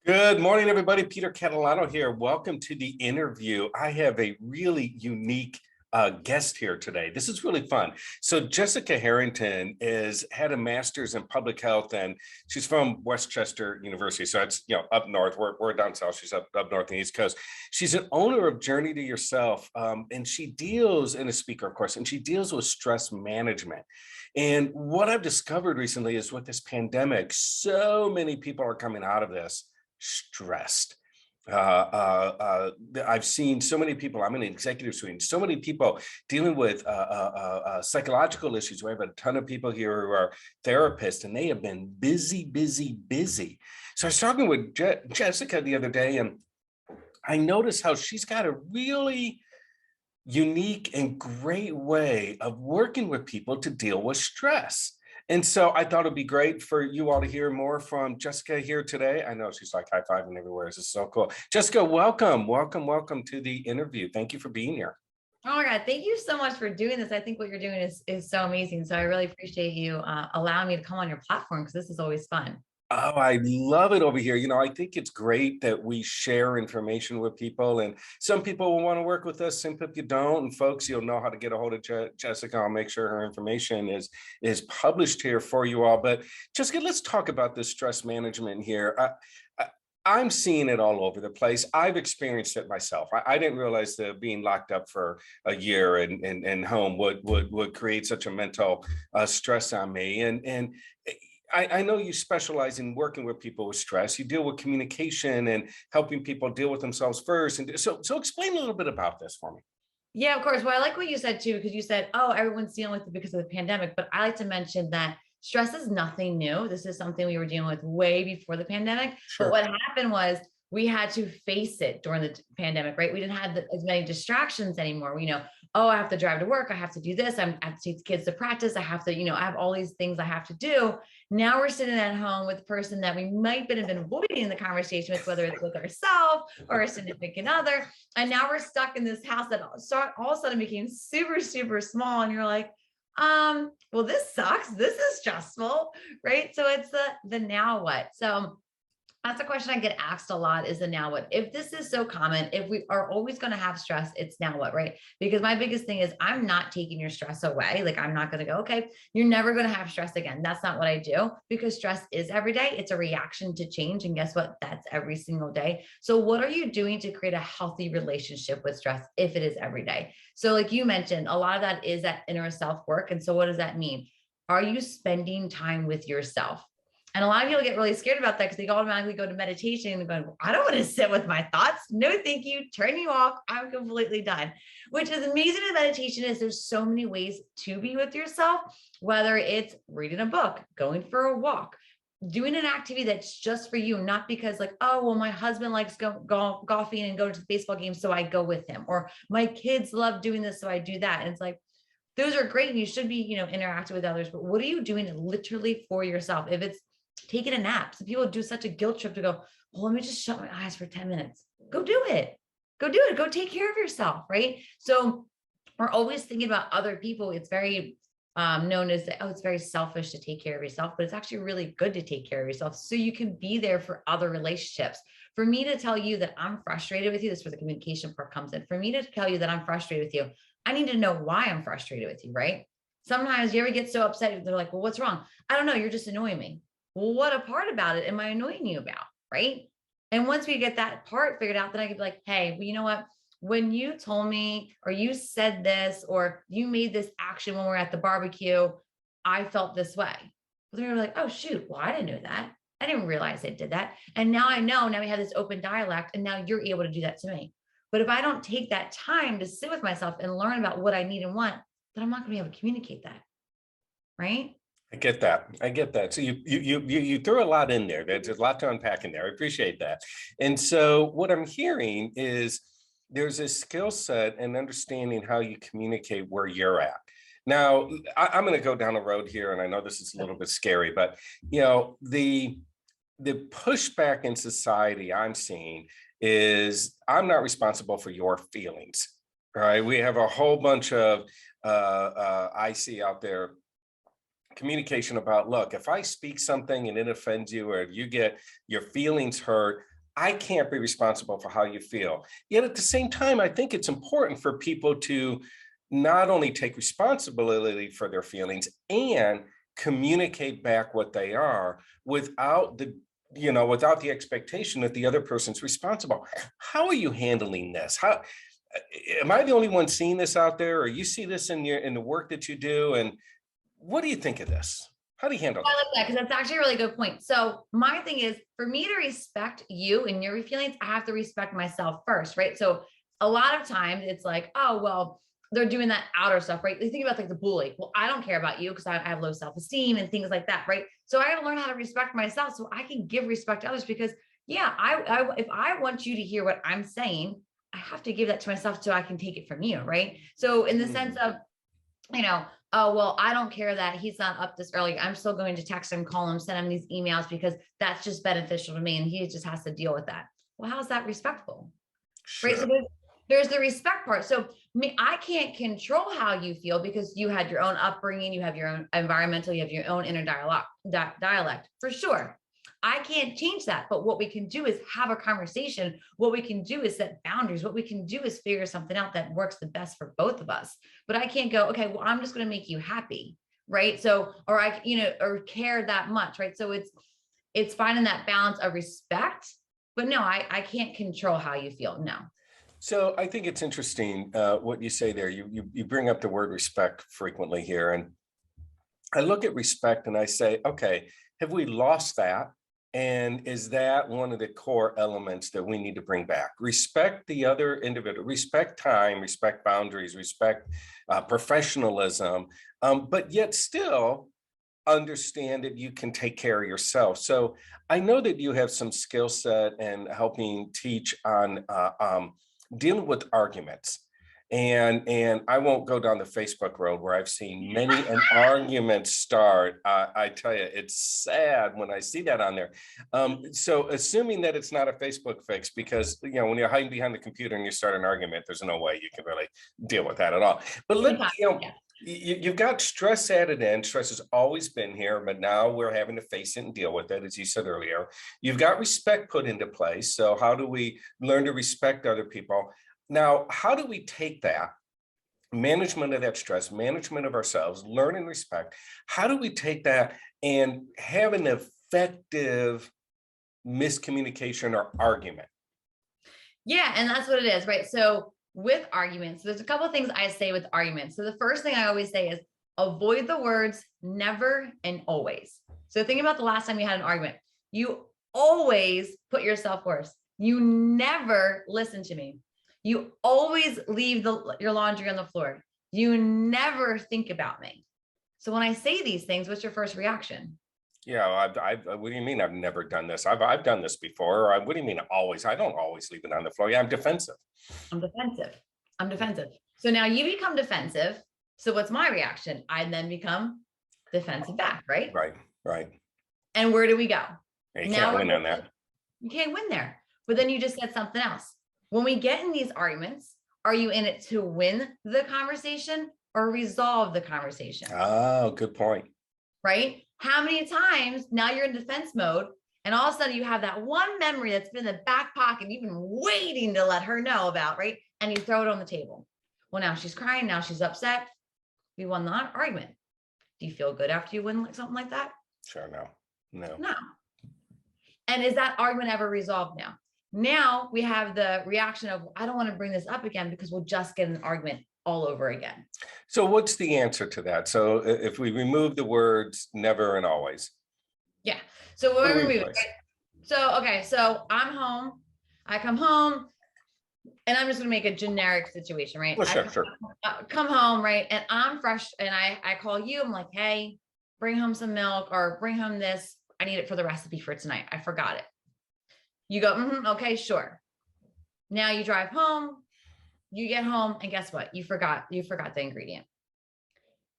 Good morning, everybody. Peter Catalano here. Welcome to the interview. I have a really unique guest here today. This is really fun. So Jessica Harrington had a master's in public health, and she's from Westchester University. So it's up north. We're down south. She's up north on the East Coast. She's an owner of Journey to Yourself, and she deals, and a speaker, of course, and she deals with stress management. And what I've discovered recently is with this pandemic, so many people are coming out of this stressed. I've seen so many people, I'm in an executive suite, so many people dealing with psychological issues. We have a ton of people here who are therapists, and they have been busy. So I was talking with Jessica the other day, and I noticed how she's got a really unique and great way of working with people to deal with stress. And so I thought it'd be great for you all to hear more from Jessica here today. I know she's like high-fiving everywhere. This is so cool. Jessica, welcome to the interview. Thank you for being here. Oh my God, thank you so much for doing this. I think what you're doing is so amazing. So I really appreciate you allowing me to come on your platform, because this is always fun. Oh, I love it over here. I think it's great that we share information with people, and some people will want to work with us, some people don't. And folks, you'll know how to get a hold of Jessica. I'll make sure her information is published here for you all. But Jessica, let's talk about this stress management here. I'm seeing it all over the place. I've experienced it myself. I didn't realize that being locked up for a year and home would create such a mental stress on me. And I know you specialize in working with people with stress. You deal with communication and helping people deal with themselves first. And so explain a little bit about this for me. Yeah, of course. Well, I like what you said too, because you said, oh, everyone's dealing with it because of the pandemic. But I like to mention that stress is nothing new. This is something we were dealing with way before the pandemic. But Sure. what happened was we had to face it during the pandemic, right? We didn't have as many distractions anymore. Oh, I have to drive to work. I have to do this. I have to take the kids to practice. I have to, I have all these things I have to do. Now we're sitting at home with the person that we might have been avoiding the conversation with, whether it's with ourselves or a significant other. And now we're stuck in this house that all of a sudden became super, super small. And you're like, well, this sucks. This is stressful, right? So it's the now what? So that's a question I get asked a lot, is the now what. If this is so common, if we are always going to have stress, it's now what, right? Because my biggest thing is I'm not taking your stress away. Like, I'm not going to go, okay, you're never going to have stress again. That's not what I do, because stress is every day. It's a reaction to change. And guess what? That's every single day. So what are you doing to create a healthy relationship with stress if it is every day? So like you mentioned, a lot of that is that inner self work. And so what does that mean? Are you spending time with yourself? And a lot of people get really scared about that because they automatically go to meditation and go, I don't want to sit with my thoughts. No, thank you. Turn you off. I'm completely done. Which is amazing in meditation is there's so many ways to be with yourself, whether it's reading a book, going for a walk, doing an activity that's just for you, not because like, oh, well, my husband likes golfing and going to the baseball game, so I go with him, or my kids love doing this, so I do that. And it's like, those are great. And you should be, interacting with others, but what are you doing literally for yourself? If it's taking a nap. Some people do such a guilt trip to go, well, let me just shut my eyes for 10 minutes. Go do it. Go do it. Go take care of yourself. Right. So we're always thinking about other people. It's very known as, oh, it's very selfish to take care of yourself, but it's actually really good to take care of yourself so you can be there for other relationships. For me to tell you that I'm frustrated with you, this is where the communication part comes in. For me to tell you that I'm frustrated with you, I need to know why I'm frustrated with you, right? Sometimes you ever get so upset, they're like, well, what's wrong? I don't know. You're just annoying me. Well, what a part about it am I annoying you about, right? And once we get that part figured out, then I could be like, hey, well, you know what? When you told me, or you said this, or you made this action when we're at the barbecue, I felt this way. Well, they're like, oh, shoot. Well, I didn't know that. I didn't realize I did that. And now I know, now we have this open dialect, and now you're able to do that to me. But if I don't take that time to sit with myself and learn about what I need and want, then I'm not going to be able to communicate that. Right? I get that. So you threw a lot in there. There's a lot to unpack in there. I appreciate that. And so what I'm hearing is there's a skill set and understanding how you communicate where you're at. Now, I'm going to go down a road here, and I know this is a little bit scary, but the pushback in society I'm seeing is I'm not responsible for your feelings. Right? We have a whole bunch of I see out there communication about, look, if I speak something and it offends you, or if you get your feelings hurt, I can't be responsible for how you feel. Yet at the same time, I think it's important for people to not only take responsibility for their feelings and communicate back what they are without without the expectation that the other person's responsible. How are you handling this? How am I the only one seeing this out there, or you see this in the work that you do? And what do you think of this? How do you handle I this? like that because that's actually a really good point. So my thing is, for me to respect you and your feelings, I have to respect myself first, right? So a lot of times it's like, oh, well, they're doing that outer stuff, right? They think about like the bully. Well, I don't care about you because I have low self-esteem and things like that, right? So I got to learn how to respect myself so I can give respect to others because yeah, if I want you to hear what I'm saying, I have to give that to myself so I can take it from you, right? So in the sense Mm, of, oh, well, I don't care that he's not up this early. I'm still going to text him, call him, send him these emails because that's just beneficial to me and he just has to deal with that. Well, how's that respectful? Right. So sure. there's the respect part. So I can't control how you feel because you had your own upbringing, you have your own environmental, you have your own inner dialect for sure. I can't change that. But what we can do is have a conversation. What we can do is set boundaries. What we can do is figure something out that works the best for both of us. But I can't go, okay, well, I'm just going to make you happy. Right. So, or or care that much. Right. So it's finding that balance of respect. But no, I can't control how you feel. No. So I think it's interesting what you say there. You bring up the word respect frequently here, and I look at respect and I say, okay, have we lost that? And is that one of the core elements that we need to bring back? Respect the other individual, respect time, respect boundaries, respect professionalism, but yet still understand that you can take care of yourself. So I know that you have some skill set and helping teach on dealing with arguments. And I won't go down the Facebook road where I've seen many an argument start. I tell you, it's sad when I see that on there. So assuming that it's not a Facebook fix, because when you're hiding behind the computer and you start an argument, there's no way you can really deal with that at all. But Sometimes, yeah. you've got stress added in. Stress has always been here, but now we're having to face it and deal with it, as you said earlier. You've got respect put into place. So how do we learn to respect other people? Now, how do we take that management of that stress, management of ourselves, learn and respect? How do we take that and have an effective miscommunication or argument? Yeah, and that's what it is, right? So with arguments, there's a couple of things I say with arguments. So the first thing I always say is avoid the words never and always. So think about the last time you had an argument. You always put yourself first. You never listen to me. You always leave your laundry on the floor. You never think about me. So when I say these things, what's your first reaction? Yeah, what do you mean? I've never done this. I've done this before. What do you mean always? I don't always leave it on the floor. Yeah, I'm defensive. I'm defensive. I'm defensive. So now you become defensive. So what's my reaction? I then become defensive back, right? Right, right. And where do we go? Yeah, you Now can't win on that. you can't win there. But then you just said something else. When we get in these arguments, are you in it to win the conversation or resolve the conversation? Oh, good point. Right? How many times now you're in defense mode and all of a sudden you have that one memory that's been in the back pocket, you've been waiting to let her know about, right? And you throw it on the table. Well, now she's crying. Now she's upset. We won the argument. Do you feel good after you win like something like that? Sure, no, no. No. And is that argument ever resolved now? Now we have the reaction of, I don't want to bring this up again because we'll just get an argument all over again. So what's the answer to that? So if we remove the words never and always, Yeah. So what do we're we moving, replace? right? So, okay. So I'm home. I come home and I'm just going to make a generic situation, right? Well, sure, sure. Come home, right? And I'm fresh and I call you. I'm like, hey, bring home some milk or bring home this. I need it for the recipe for tonight. I forgot it. You go, okay, sure. Now you drive home, you get home, and guess what? You forgot the ingredient.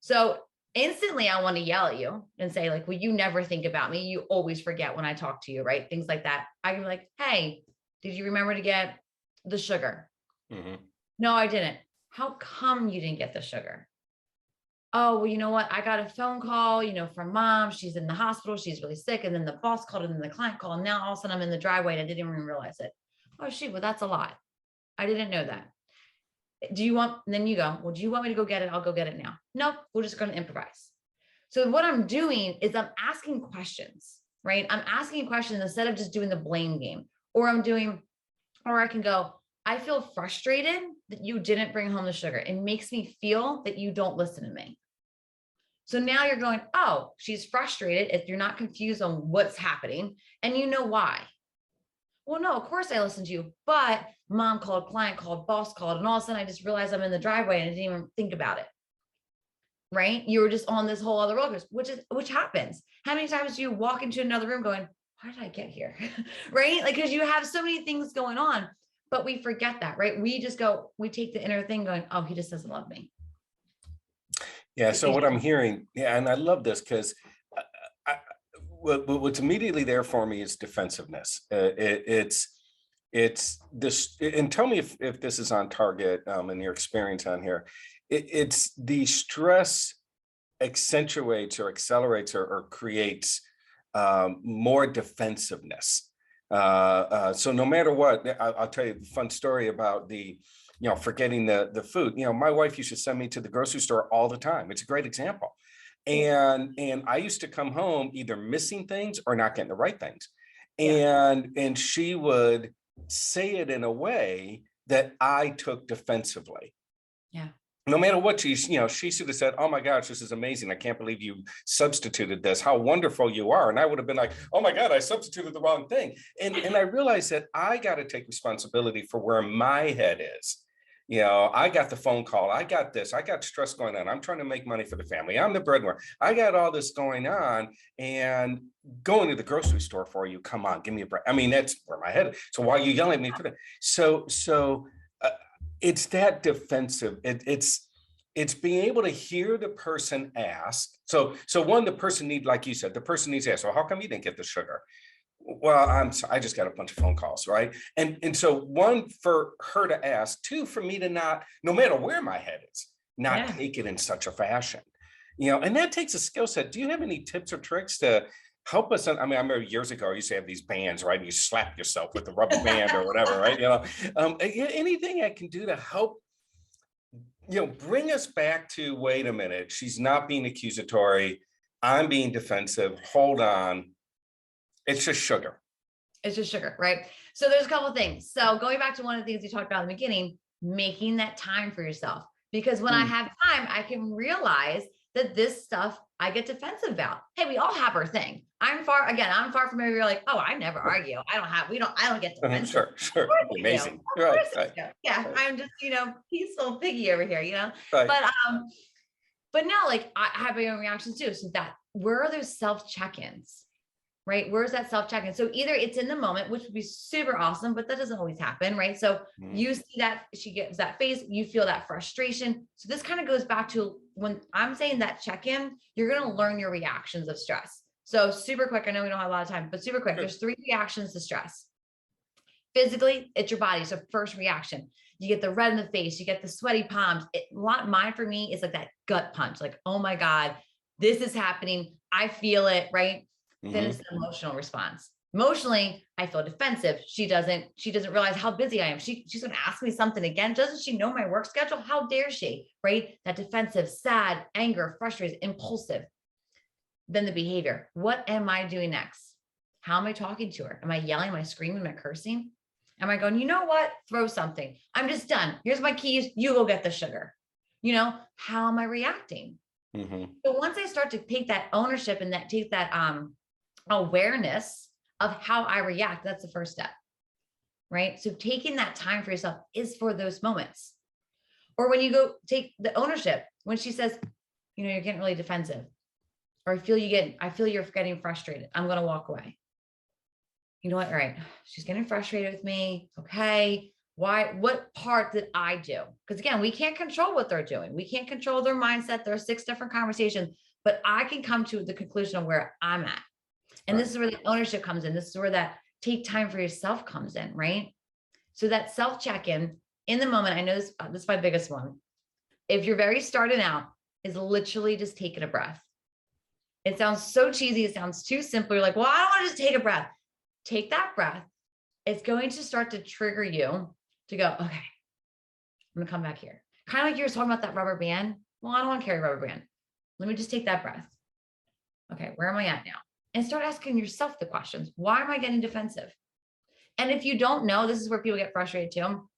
So instantly I want to yell at you and say, like, well, you never think about me. You always forget when I talk to you, right? Things like that. I can be like, hey, did you remember to get the sugar? Mhm. No, I didn't. How come you didn't get the sugar? oh, well, you know what? I got a phone call, from mom. She's in the hospital. She's really sick. And then the boss called and then the client called. And now all of a sudden I'm in the driveway and I didn't even realize it. Oh, shoot. Well, that's a lot. I didn't know that. Do you want, and then you go, well, do you want me to go get it? I'll go get it now. Nope. We're just going to improvise. So what I'm doing is I'm asking questions, right? I'm asking questions instead of just doing the blame game, or I can go, I feel frustrated that you didn't bring home the sugar. It makes me feel that you don't listen to me. So now you're going, oh, she's frustrated if you're not confused on what's happening and you know why. Well, no, of course I listened to you, but mom called, client called, boss called, and all of a sudden I just realized I'm in the driveway and I didn't even think about it. Right? You were just on this whole other roller coaster, which happens. How many times do you walk into another room going, why did I get here? Right? Like, because you have so many things going on, but we forget that, right? We take the inner thing going, oh, he just doesn't love me. Yeah. So what I'm hearing, yeah, and I love this because what's immediately there for me is defensiveness. It's this, and tell me if this is on target in your experience on here. It's the stress accentuates or accelerates or creates more defensiveness. So no matter what, I'll tell you a fun story about forgetting the food. My wife used to send me to the grocery store all the time. It's a great example. And I used to come home either missing things or not getting the right things. And she would say it in a way that I took defensively. Yeah. No matter what she should have said, oh my gosh, this is amazing. I can't believe you substituted this. How wonderful you are. And I would have been like, oh my God, I substituted the wrong thing. And I realized that I got to take responsibility for where my head is. I got the phone call. I got this. I got stress going on. I'm trying to make money for the family. I'm the breadwinner. I got all this going on, and going to the grocery store for you. Come on, give me a break. I mean, that's where my head is. So why are you yelling at me for that? So it's that defensive. It's being able to hear the person ask. So one, the person like you said, the person needs to ask, well, how come you didn't get the sugar? Well, I just got a bunch of phone calls, right? And so one, for her to ask, two, for me to not, no matter where my head is, not take it in such a fashion, and that takes a skill set. Do you have any tips or tricks to help us? I remember years ago, I used to have these bands, right? You slap yourself with the rubber band or whatever, right? Anything I can do to help, bring us back to, wait a minute, she's not being accusatory. I'm being defensive. Hold on. It's just sugar. It's just sugar, right? So there's a couple of things. So going back to one of the things you talked about in the beginning, making that time for yourself. Because when I have time, I can realize that this stuff I get defensive about. Hey, we all have our thing. I'm far from everybody. You're like, oh, I never argue. I don't get defensive. Sure. Amazing. Right. Yeah. I'm just, peaceful piggy over here, Right. But now, like, I have my own reactions too. So where are those self check-ins? Right? Where's that self check-in? So either it's in the moment, which would be super awesome, but that doesn't always happen, right? So you see that she gives that face, you feel that frustration. So this kind of goes back to when I'm saying that check-in, you're going to learn your reactions of stress. So super quick, I know we don't have a lot of time, but super quick, there's 3 reactions to stress. Physically, it's your body. So first reaction, you get the red in the face, you get the sweaty palms. Mine for me is like that gut punch, like, oh my God, this is happening. I feel it, right? Then it's the emotional response. Emotionally, I feel defensive. She doesn't realize how busy I am. She's going to ask me something again. Doesn't she know my work schedule? How dare she? Right? That defensive, sad, anger, frustrated, impulsive. Then the behavior. What am I doing next? How am I talking to her? Am I yelling? Am I screaming? Am I cursing? Am I going, you know what? Throw something. I'm just done. Here's my keys. You go get the sugar. How am I reacting? So once I start to take that ownership and take that awareness of how I react, that's the first step, right? So taking that time for yourself is for those moments. Or when you go take the ownership, when she says, you're getting really defensive, or I feel you're getting frustrated, I'm going to walk away. You know what? All right. She's getting frustrated with me. Okay. Why? What part did I do? Because again, we can't control what they're doing. We can't control their mindset. There are 6 different conversations, but I can come to the conclusion of where I'm at. And this is where the ownership comes in. This is where that take time for yourself comes in, right? So that self check-in the moment, I know this is my biggest one. If you're very starting out, is literally just taking a breath. It sounds so cheesy. It sounds too simple. You're like, well, I don't want to just take a breath. Take that breath. It's going to start to trigger you to go, okay, I'm going to come back here. Kind of like you were talking about that rubber band. Well, I don't want to carry a rubber band. Let me just take that breath. Okay, where am I at now? And start asking yourself the questions. Why am I getting defensive? And if you don't know, this is where people get frustrated too.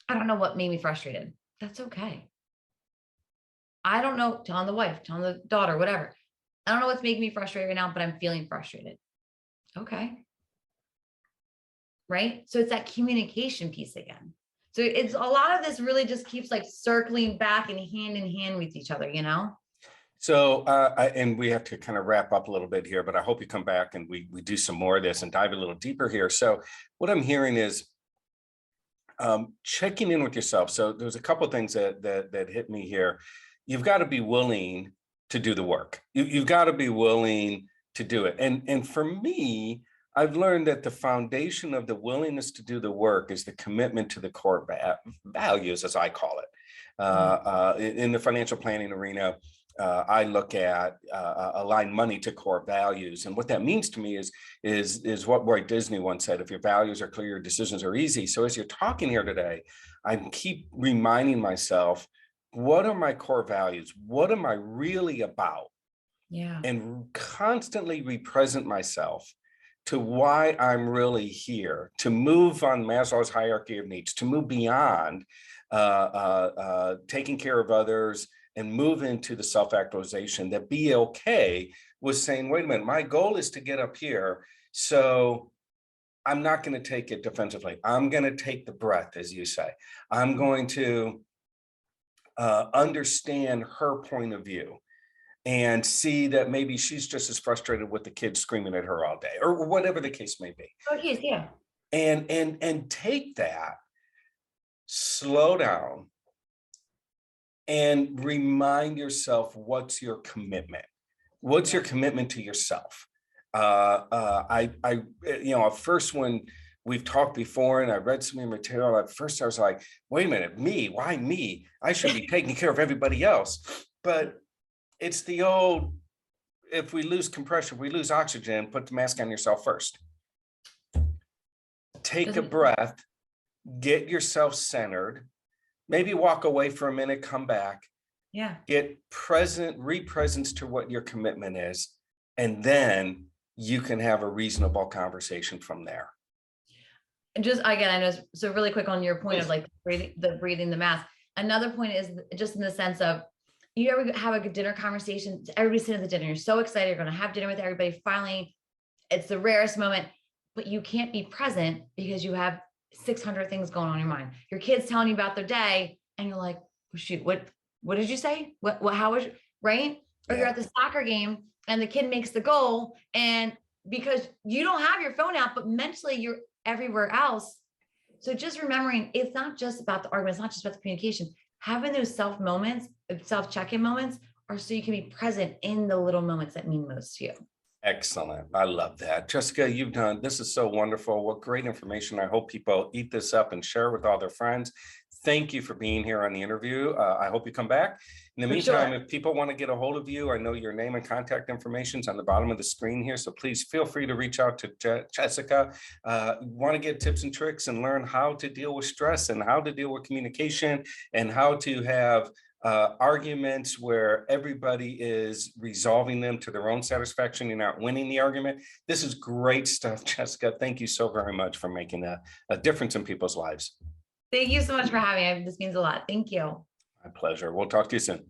I don't know what made me frustrated. That's okay. I don't know, telling the wife, telling the daughter, whatever. I don't know what's making me frustrated right now, but I'm feeling frustrated. Okay. Right? So it's that communication piece again. So it's a lot of this really just keeps like circling back and hand in hand with each other, you know? So, and we have to kind of wrap up a little bit here, but I hope you come back and we do some more of this and dive a little deeper here. So what I'm hearing is checking in with yourself. So there's a couple of things that hit me here. You've got to be willing to do the work. You've got to be willing to do it. And for me, I've learned that the foundation of the willingness to do the work is the commitment to the core values, as I call it. In the financial planning arena, I look at align money to core values. And what that means to me is what Roy Disney once said: if your values are clear, your decisions are easy. So as you're talking here today, I keep reminding myself, what are my core values? What am I really about? Yeah. And constantly represent myself to why I'm really here, to move on Maslow's hierarchy of needs, to move beyond taking care of others and move into the self-actualization. That be okay was saying, wait a minute, my goal is to get up here. So I'm not going to take it defensively. I'm going to take the breath, as you say. I'm going to understand her point of view and see that maybe she's just as frustrated with the kids screaming at her all day, or whatever the case may be. Okay, yeah. And take that, slow down, and remind yourself, what's your commitment? What's your commitment to yourself? At first, when we've talked before and I read some of your material, at first I was like, wait a minute, me, why me? I should be taking care of everybody else. But it's the old, if we lose compression, we lose oxygen, put the mask on yourself first. Take a breath, get yourself centered, maybe walk away for a minute, come back. Yeah. Get re-presence to what your commitment is, and then you can have a reasonable conversation from there. And just again, I know, so really quick on your point of like breathing the mask. Another point is just in the sense of, you ever have a good dinner conversation, everybody's sitting at the dinner, you're so excited, you're going to have dinner with everybody. Finally, it's the rarest moment, but you can't be present because you have 600 things going on in your mind. Your kid's telling you about their day and you're like, oh, shoot, what did you say? How was, right? Or you're at the soccer game and the kid makes the goal, and because you don't have your phone out, but mentally you're everywhere else. So just remembering, it's not just about the argument. It's not just about the communication. Having those self-check-in moments are so you can be present in the little moments that mean most to you. Excellent. I love that. Jessica, this is so wonderful. What great information. I hope people eat this up and share with all their friends. Thank you for being here on the interview. I hope you come back. In the meantime, if people want to get a hold of you, I know your name and contact information is on the bottom of the screen here. So please feel free to reach out to Jessica. Want to get tips and tricks and learn how to deal with stress and how to deal with communication and how to have arguments where everybody is resolving them to their own satisfaction. You're not winning the argument. This is great stuff, Jessica. Thank you so very much for making a difference in people's lives. Thank you so much for having me. This means a lot. Thank you. My pleasure. We'll talk to you soon.